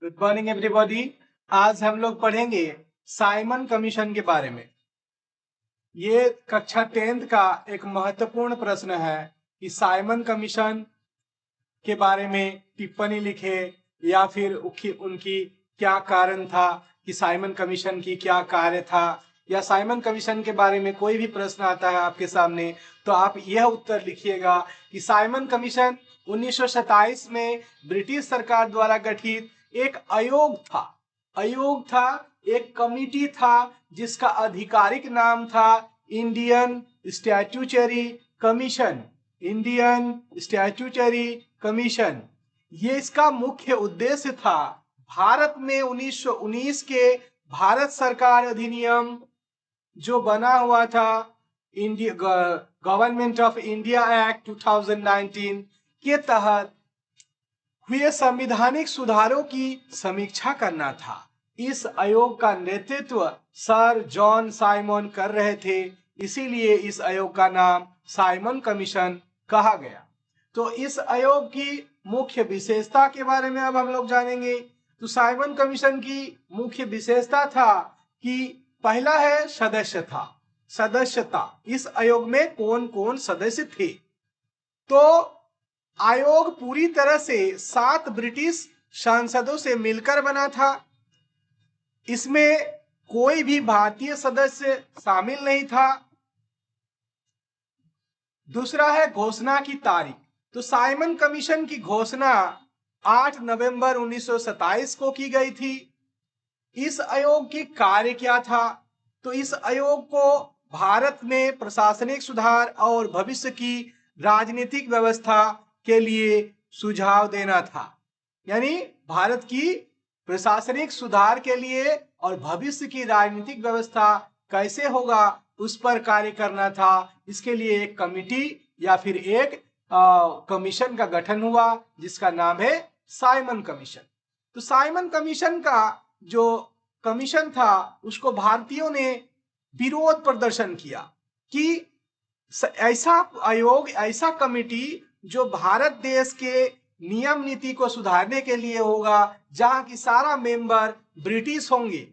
Good morning everybody. आज हम लोग पढ़ेंगे साइमन कमीशन के बारे में। ये कक्षा 10th का एक महत्वपूर्ण प्रश्न है कि साइमन कमीशन के बारे में टिप्पणी लिखे या फिर उनकी क्या कारण था, कि साइमन कमीशन की क्या कार्य था, या साइमन कमीशन के बारे में कोई भी प्रश्न आता है आपके सामने तो आप यह उत्तर लिखिएगा कि साइमन कमीशन 1927 में ब्रिटिश सरकार द्वारा गठित एक आयोग था, एक कमिटी था जिसका आधिकारिक नाम था Indian statutory commission. Indian statutory commission. ये इसका मुख्य उद्देश्य था भारत में 1919 के भारत सरकार अधिनियम जो बना हुआ था, India government of India act 2019 के तहत हुए संवैधानिक सुधारों की समीक्षा करना था। इस आयोग का नेतृत्व सर जॉन साइमन कर रहे थे, इसीलिए इस आयोग का नाम साइमन कमीशन कहा गया। तो इस आयोग की मुख्य विशेषता के बारे में अब हम लोग जानेंगे। तो साइमन कमीशन की मुख्य विशेषता था कि पहला है सदस्यता। इस आयोग में कौन कौन सदस्य थे? तो आयोग पूरी तरह से 7 ब्रिटिश सांसदों से मिलकर बना था। इसमें कोई भी भारतीय सदस्य शामिल नहीं था। दूसरा है घोषणा की तारीख। तो साइमन कमीशन की घोषणा 8 नवंबर 1927 को की गई थी। इस आयोग की कार्य क्या था? तो इस आयोग को भारत में प्रशासनिक सुधार और भविष्य की राजनीतिक व्यवस्था के लिए सुझाव देना था। यानी भारत की प्रशासनिक सुधार के लिए और भविष्य की राजनीतिक व्यवस्था कैसे होगा उस पर कार्य करना था। इसके लिए एक कमिटी या फिर एक कमीशन का गठन हुआ जिसका नाम है साइमन कमीशन। तो साइमन कमीशन का जो कमीशन था उसको भारतीयों ने विरोध प्रदर्शन किया कि ऐसा आयोग, ऐसा कमिटी जो भारत देश के नियम नीति को सुधारने के लिए होगा, जहां की सारा मेंबर ब्रिटिश होंगे,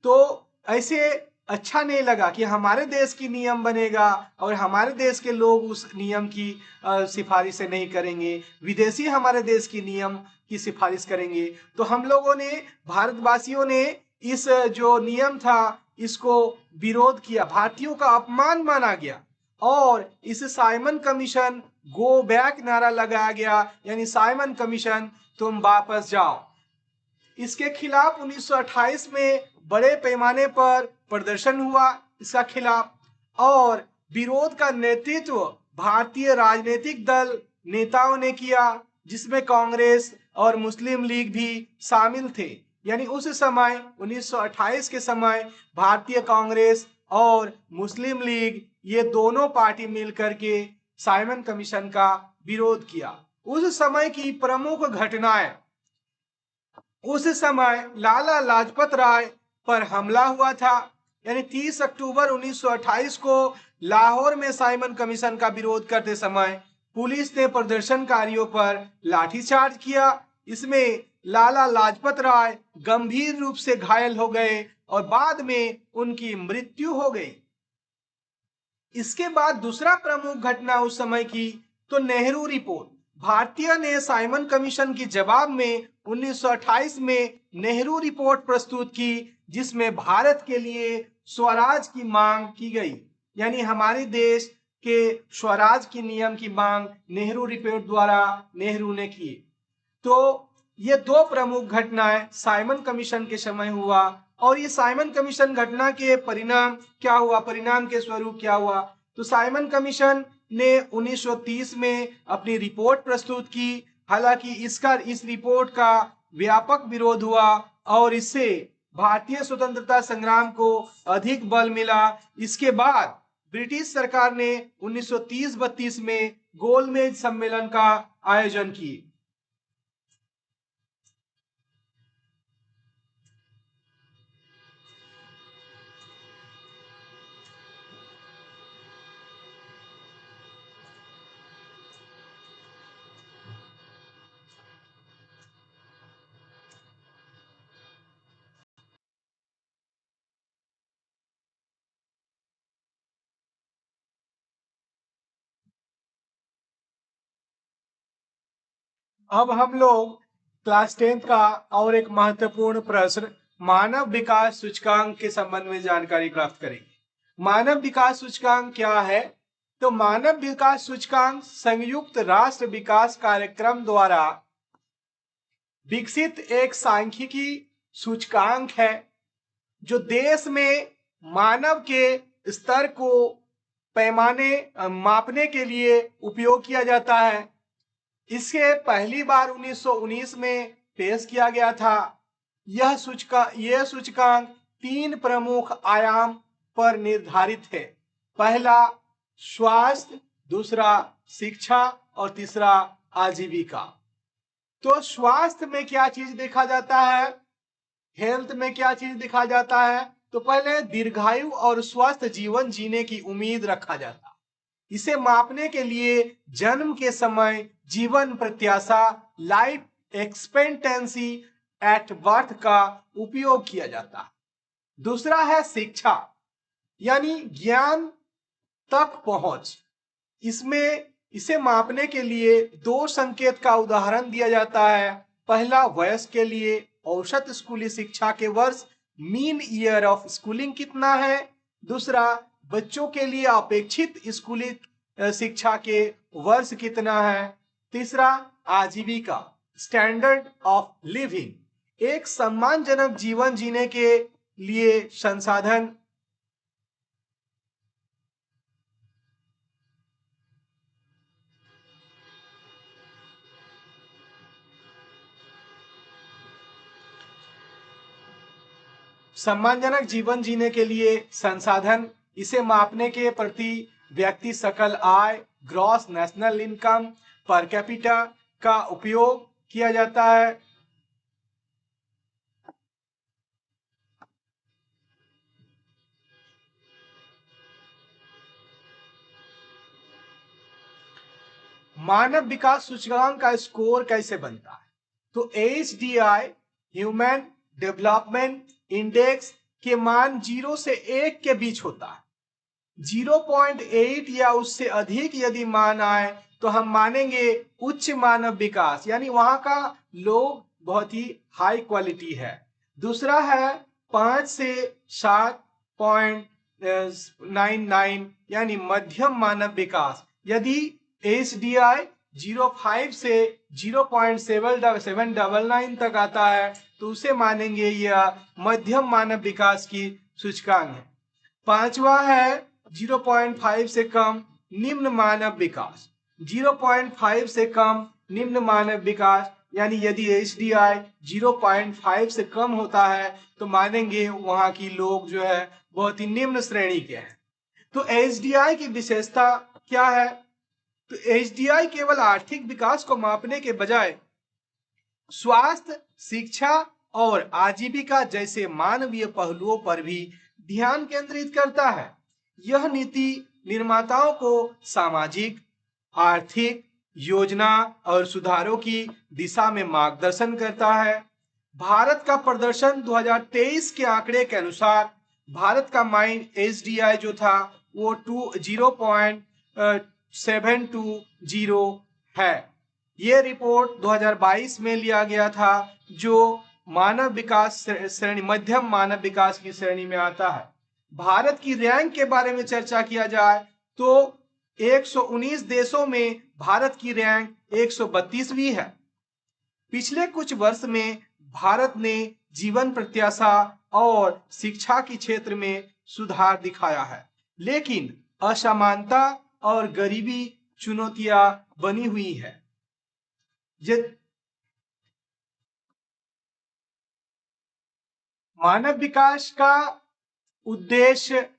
तो ऐसे अच्छा नहीं लगा कि हमारे देश की नियम बनेगा और हमारे देश के लोग उस नियम की सिफारिश नहीं करेंगे, विदेशी हमारे देश की नियम की सिफारिश करेंगे। तो हम लोगों ने, भारतवासियों ने इस जो नियम था इसको विरोध किया, भारतीयों का अपमान माना गया और इस साइमन कमीशन गो बैक नारा लगाया गया, यानी साइमन कमीशन तुम वापस जाओ। इसके खिलाफ 1928 में बड़े पैमाने पर प्रदर्शन हुआ इसका खिलाफ, और विरोध का नेतृत्व भारतीय राजनीतिक दल नेताओं ने किया, जिसमें कांग्रेस और मुस्लिम लीग भी शामिल थे। यानी उस समय 1928 के समय भारतीय कांग्रेस और मुस्लिम लीग, ये दोनों पार्टी मिलकर के साइमन कमीशन का विरोध किया। उस समय की प्रमुख घटनाएं, उस समय लाला लाजपत राय पर हमला हुआ था। यानी 30 अक्टूबर 1928 को लाहौर में साइमन कमीशन का विरोध करते समय पुलिस ने प्रदर्शनकारियों पर लाठीचार्ज किया। इसमें लाला लाजपत राय गंभीर रूप से घायल हो गए और बाद में उनकी मृत्यु हो गई। इसके बाद दूसरा प्रमुख घटना उस समय की तो नेहरू रिपोर्ट। भारतीय ने साइमन कमीशन के जवाब में 1928 में नेहरू रिपोर्ट प्रस्तुत की, जिसमें भारत के लिए स्वराज की मांग की गई। यानी हमारे देश के स्वराज की नियम की मांग नेहरू रिपोर्ट द्वारा नेहरू ने की। तो ये दो प्रमुख घटनाएं साइमन कमीशन के समय हुआ, और ये साइमन कमीशन घटना के परिणाम क्या हुआ, परिणाम के स्वरूप क्या हुआ? तो साइमन कमीशन ने 1930 में अपनी रिपोर्ट प्रस्तुत की। हालांकि इस रिपोर्ट का व्यापक विरोध हुआ और इससे भारतीय स्वतंत्रता संग्राम को अधिक बल मिला। इसके बाद ब्रिटिश सरकार ने 1930-32 में गोलमेज सम्मेलन का आयोजन किए। अब हम लोग क्लास 10th का और एक महत्वपूर्ण प्रश्न मानव विकास सूचकांक के संबंध में जानकारी प्राप्त करेंगे। मानव विकास सूचकांक क्या है? तो मानव विकास सूचकांक संयुक्त राष्ट्र विकास कार्यक्रम द्वारा विकसित एक सांख्यिकी सूचकांक है जो देश में मानव के स्तर को मापने के लिए उपयोग किया जाता है। इसे पहली बार 1919 में पेश किया गया था। यह सूचकांक 3 प्रमुख आयाम पर निर्धारित है। पहला स्वास्थ्य, दूसरा शिक्षा और तीसरा आजीविका। तो स्वास्थ्य में क्या चीज देखा जाता है? हेल्थ में क्या चीज देखा जाता है? तो पहले दीर्घायु और स्वस्थ जीवन जीने की उम्मीद रखा जाता है। इसे मापने के लिए जन्म के समय जीवन प्रत्याशा, लाइफ एक्सपेक्टेंसी एट बर्थ का उपयोग किया जाता है। दूसरा है शिक्षा, यानी ज्ञान तक पहुंच। इसे मापने के लिए 2 संकेत का उदाहरण दिया जाता है। पहला वयस्क के लिए औसत स्कूली शिक्षा के वर्ष, मीन ईयर ऑफ स्कूलिंग कितना है। दूसरा बच्चों के लिए अपेक्षित स्कूली शिक्षा के वर्ष कितना है। तीसरा आजीविका, स्टैंडर्ड ऑफ लिविंग, एक सम्मानजनक जीवन जीने के लिए संसाधन। सम्मानजनक जीवन जीने के लिए संसाधन। इसे मापने के प्रति व्यक्ति सकल आय, gross national income per capita का उपयोग किया जाता है। मानव विकास सूचकांक का स्कोर कैसे बनता है? तो HDI ह्यूमन डेवलपमेंट इंडेक्स के मान 0 से 1 के बीच होता है। 0.8 या उससे अधिक यदि मान आए तो हम मानेंगे उच्च मानव विकास, यानी वहां का लोग बहुत ही हाई क्वालिटी है। दूसरा है 5 से 7.99 यानी मध्यम मानव विकास। यदि HDI 0.5 से 0.799 तक आता है तो उसे मानेंगे यह मध्यम मानव विकास की सूचकांक है। पांचवा है 0.5 से कम निम्न मानव विकास। 0.5 से कम निम्न मानव विकास, यानी यदि HDI 0.5 से कम होता है तो मानेंगे वहां की लोग जो है बहुत ही निम्न श्रेणी के हैं। तो HDI की विशेषता क्या है? तो HDI केवल आर्थिक विकास को मापने के बजाय स्वास्थ्य, शिक्षा और आजीविका जैसे मानवीय पहलुओं पर भी ध्यान केंद्रित करता है। यह नीति निर्माताओं को सामाजिक, आर्थिक योजना और सुधारों की दिशा में मार्गदर्शन करता है। भारत का प्रदर्शन 2023 के आंकड़े के अनुसार भारत का माइंड HDI जो था वो 0.720 है। ये रिपोर्ट 2022 में लिया गया था जो मानव विकास श्रेणी, मध्यम मानव विकास की श्रेणी में आता है। भारत की रैंक के बारे में चर्चा किया जाए तो 119 देशों में भारत की रैंक 132वीं है। पिछले कुछ वर्ष में भारत ने जीवन प्रत्याशा और शिक्षा के क्षेत्र में सुधार दिखाया है, लेकिन असमानता और गरीबी चुनौतियां बनी हुई है। मानव विकास का उद्देश्य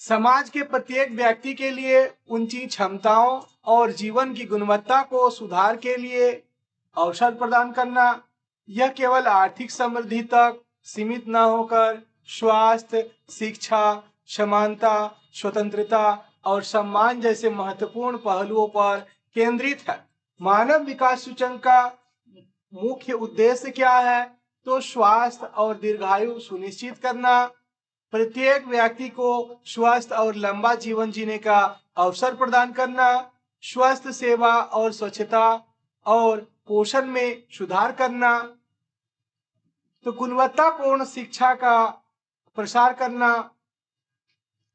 समाज के प्रत्येक व्यक्ति के लिए उनकी क्षमताओं और जीवन की गुणवत्ता को सुधार के लिए अवसर प्रदान करना। यह केवल आर्थिक समृद्धि तक सीमित न होकर स्वास्थ्य, शिक्षा, समानता, स्वतंत्रता और सम्मान जैसे महत्वपूर्ण पहलुओं पर केंद्रित है। मानव विकास सूचकांक का मुख्य उद्देश्य क्या है? तो स्वास्थ्य और दीर्घायु सुनिश्चित करना, प्रत्येक व्यक्ति को स्वस्थ और लंबा जीवन जीने का अवसर प्रदान करना, स्वस्थ सेवा और स्वच्छता और पोषण में सुधार करना, तो गुणवत्तापूर्ण शिक्षा का प्रसार करना,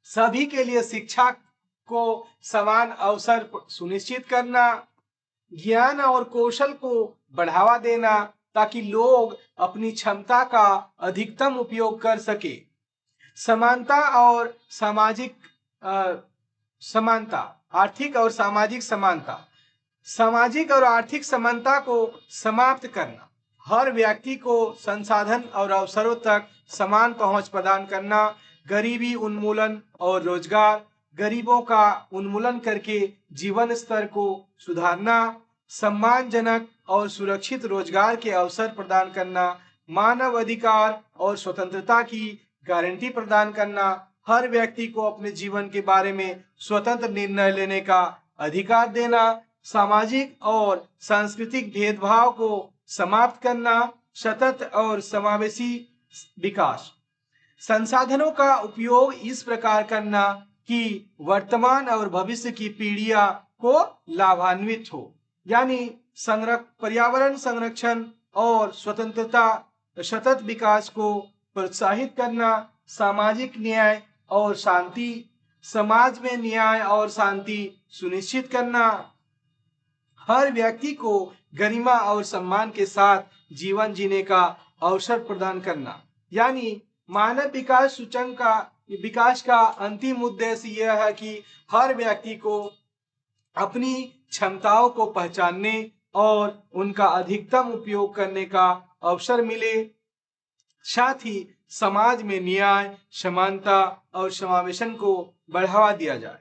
सभी के लिए शिक्षा को समान अवसर सुनिश्चित करना, ज्ञान और कौशल को बढ़ावा देना ताकि लोग अपनी क्षमता का अधिकतम उपयोग कर सके। समानता और सामाजिक समानता, आर्थिक और सामाजिक समानता, सामाजिक और आर्थिक समानता को समाप्त करना, हर व्यक्ति को संसाधन और अवसरों तक समान पहुंच प्रदान करना, गरीबी उन्मूलन और रोजगार, गरीबों का उन्मूलन करके जीवन स्तर को सुधारना, सम्मानजनक और सुरक्षित रोजगार के अवसर प्रदान करना, मानव अधिकार और स्वतंत्रता की गारंटी प्रदान करना, हर व्यक्ति को अपने जीवन के बारे में स्वतंत्र निर्णय लेने का अधिकार देना, सामाजिक और सांस्कृतिक भेदभाव को समाप्त करना, सतत और समावेशी विकास, संसाधनों का उपयोग इस प्रकार करना कि वर्तमान और भविष्य की पीढ़ियां को लाभान्वित हो, यानी पर्यावरण संरक्षण और स्वतंत्रता, सतत विकास को प्रोत्साहित करना, सामाजिक न्याय और शांति, समाज में न्याय और शांति सुनिश्चित करना, हर व्यक्ति को गरिमा और सम्मान के साथ जीवन जीने का अवसर प्रदान करना। यानी मानव विकास सूचकांक का विकास का अंतिम उद्देश्य यह है कि हर व्यक्ति को अपनी क्षमताओं को पहचानने और उनका अधिकतम उपयोग करने का अवसर मिले, साथ ही समाज में न्याय, समानता और समावेशन को बढ़ावा दिया जाए।